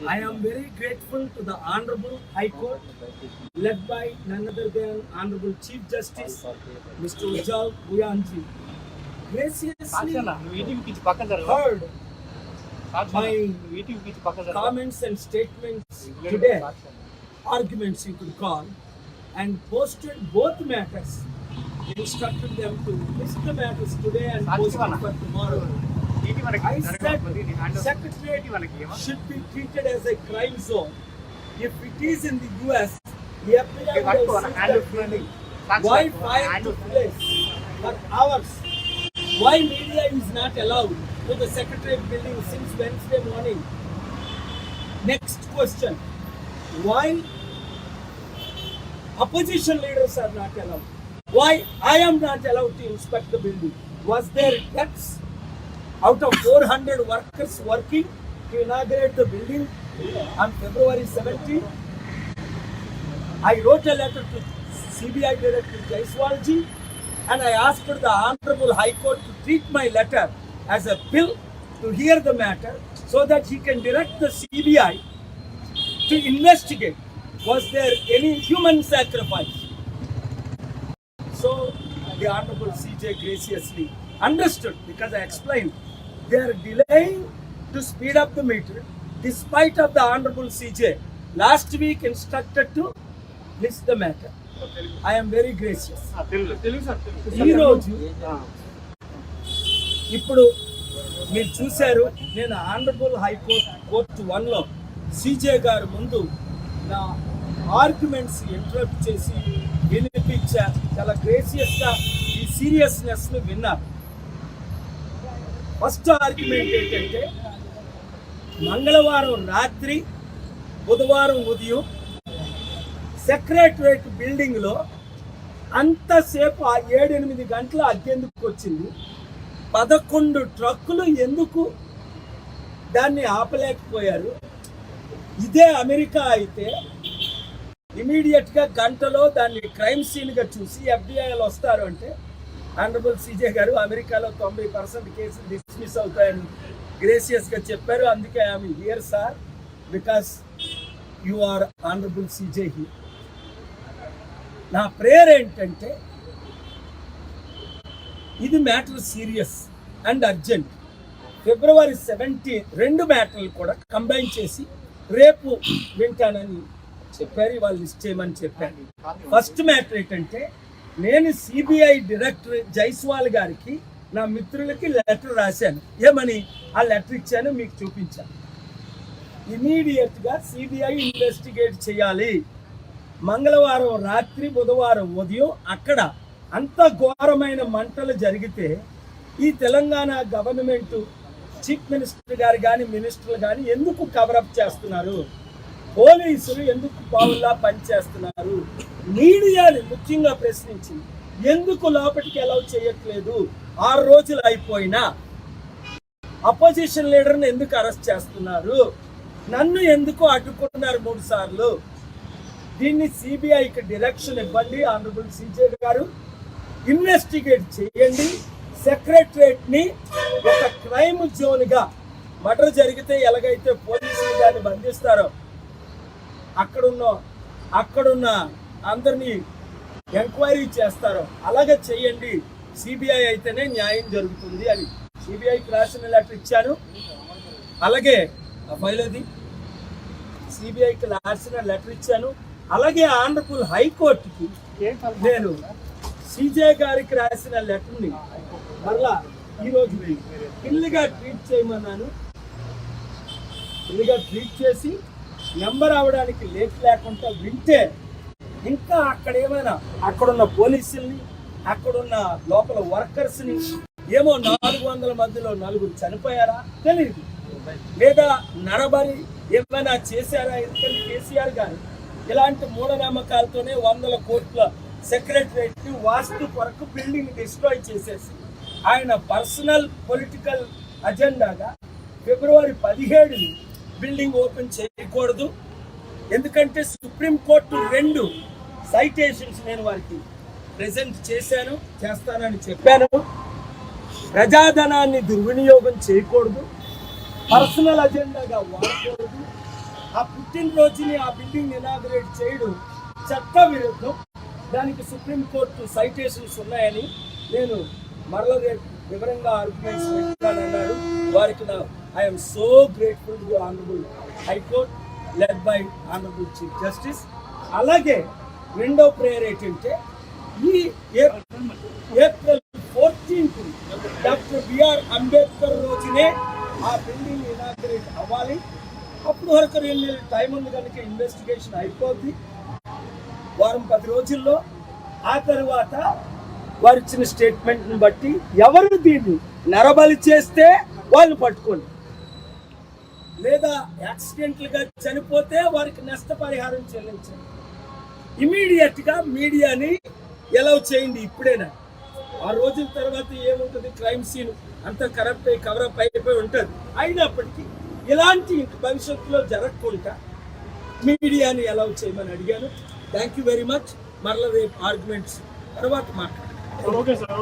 I am very grateful to the Honorable High Court, led by none other than Honorable Chief Justice Mr. Ujjal Buyanji, graciously heard my comments and statements today, arguments you could call, and posted both matters, instructed them to list the matters today and post them for tomorrow. I said Secretariat should be treated as a crime zone. If it is in the US, the FBI will seize that building. Why fire took place for hours? Why media is not allowed to the Secretariat building since Wednesday morning? Next question. Why opposition leaders are not allowed? Why I am not allowed to inspect the building? Was there deaths? Out of 400 workers working to inaugurate the building on February 17, I wrote a letter to CBI Director Jaiswalji and I asked the Honorable High Court to treat my letter as a bill to hear the matter so that he can direct the CBI to investigate was there any human sacrifice. So the Honorable CJ graciously understood because I explained. They are delaying to speed up the meter despite of the Honorable CJ last week instructed to list the matter. I am very gracious. ఈ రోజు ఇప్పుడు మీరు చూశారు నేను honourable high court 1లో CJ గారు ముందు నా arguments interrupt చేసి వినిపించా చాలా గ్రేసియస్గా ఈ సీరియస్నెస్ను విన్నారు. ఫస్ట్ ఆర్గ్యుమెంట్ ఏంటంటే మంగళవారం రాత్రి బుధవారం ఉదయం సెక్రటరేట్ బిల్డింగ్లో అంతసేపు 7-8 గంటల అద్దెందుకు వచ్చింది? 11 ట్రక్కులు ఎందుకు దాన్ని ఆపలేకపోయారు? ఇదే అమెరికా అయితే ఇమీడియట్గా గంటలో దాన్ని క్రైమ్ సీన్గా చూసి FBIలు వస్తారు అంటే ఆనరబుల్ CJ గారు అమెరికాలో 90% కేసులు డిస్మిస్ అవుతాయని గ్రేసియస్గా చెప్పారు. అందుకే I'm here sir because you are honourable CJ here. నా ప్రేయర్ ఏంటంటే ఇది matter serious and urgent. February 17 2 మ్యాటర్లు కూడా కంబైన్ చేసి రేపు వింటానని చెప్పారు. వాళ్ళు లిస్ట్ చేయమని చెప్పారు. ఫస్ట్ మ్యాటర్ ఏంటంటే నేను CBI డైరెక్టర్ జైస్వాల్ గారికి నా మిత్రులకి లెటర్ రాశాను. ఏమని ఆ లెటర్ ఇచ్చాను మీకు చూపించాను. ఇమీడియట్గా CBI ఇన్వెస్టిగేట్ చేయాలి. మంగళవారం రాత్రి బుధవారం ఉదయం అక్కడ అంత ఘోరమైన మంటలు జరిగితే ఈ తెలంగాణ గవర్నమెంట్ చీఫ్ మినిస్టర్ గారు కానీ మినిస్టర్లు కానీ ఎందుకు కవరప్ చేస్తున్నారు? పోలీసులు ఎందుకు పావుల్లా పనిచేస్తున్నారు? మీడియాని ముఖ్యంగా ప్రశ్నించింది. ఎందుకు లోపలికి అలౌ చేయట్లేదు? 6 రోజులు అయిపోయినా అపోజిషన్ లీడర్ని ఎందుకు అరెస్ట్ చేస్తున్నారు? నన్ను ఎందుకు అడ్డుకున్నారు 3 సార్లు? దీన్ని CBIకి డైరెక్షన్ ఇవ్వండి. ఆనరబుల్ CJ గారు ఇన్వెస్టిగేట్ చేయండి. సెక్రటరేట్ని ఒక క్రైమ్ జోన్గా మర్డర్ జరిగితే ఎలాగైతే పోలీసులు దాన్ని బంధిస్తారో అక్కడున్న అందరినీ ఎంక్వైరీ చేస్తారో అలాగే చేయండి. CBI అయితేనే న్యాయం జరుగుతుంది అని CBIకి రాసిన లెటర్ ఇచ్చాను. అలాగే ఫైలది CBIకి రాసిన లెటర్ ఇచ్చాను. అలాగే ఆనరబుల్ హైకోర్టుకి నేను CJ గారికి రాసిన లెటర్ని మరలా ఈరోజు పిల్లిగా ట్రీట్ చేయమన్నాను. పిల్లిగా ట్రీట్ చేసి నెంబర్ అవడానికి లేకుండా వింటే ఇంకా అక్కడ ఏమైనా అక్కడున్న పోలీసుల్ని అక్కడున్న లోపల వర్కర్స్ని ఏమో 400 మందిలో 4 చనిపోయారా తెలియదు, లేదా నరబలి ఏమైనా చేశారా? ఎందుకంటే కేసీఆర్ గారు ఇలాంటి మూఢనమ్మకాలతోనే 100 కోట్ల సెక్రటరేట్ వాస్తు కొరకు బిల్డింగ్ డిస్ట్రాయ్ చేసేసి ఆయన పర్సనల్ పొలిటికల్ అజెండాగా February 17 బిల్డింగ్ ఓపెన్ చేయకూడదు. ఎందుకంటే సుప్రీంకోర్టు 2 సైటేషన్స్ నేను వారికి ప్రెజెంట్ చేస్తానని చెప్పాను. ప్రజాధనాన్ని దుర్వినియోగం చేయకూడదు, పర్సనల్ అజెండాగా వాడకూడదు. ఆ పుట్టినరోజుని ఆ బిల్డింగ్ ఇనాగ్రేట్ చేయడం చట్ట విరుద్ధం. దానికి సుప్రీంకోర్టు సైటేషన్స్ ఉన్నాయని నేను మరల రేపు వివరంగా ఆర్గ్యుమెంట్స్ పెట్టానన్నారు. వారికి I'm so grateful to honourable high court led by honourable chief justice. అలాగే రెండో ప్రేయర్ ఏంటంటే ఈ April 14th doctor BR Ambedkar రోజునే ఆ బిల్డింగ్ ఇనాగ్రేట్ అవ్వాలి. అప్పుడు వరకు 2 నెలల టైం ఉంది కనుక ఇన్వెస్టిగేషన్ అయిపోద్ది వారం 10 రోజుల్లో. ఆ తర్వాత వారు ఇచ్చిన స్టేట్మెంట్ని బట్టి ఎవరు దీన్ని నరబలి చేస్తే వాళ్ళని పట్టుకోండి, లేదా యాక్సిడెంట్లుగా చనిపోతే వారికి నష్టపరిహారం చెల్లించండి. ఇమీడియట్గా మీడియాని ఎలౌ చేయండి ఇప్పుడేనా. ఆ రోజుల తర్వాత ఏముంటుంది, క్రైమ్ సీన్ అంతా కరప్ట్ అయి కవరప్ అయిపోయి ఉంటుంది. అయినప్పటికీ ఇలాంటి భవిష్యత్తులో జరగకుండా మీడియాని ఎలౌ చేయమని అడిగాను. Thank you very much. మరలా రేపు ఆర్గ్యుమెంట్స్ తర్వాత మాట్లాడతాం. Okay sir.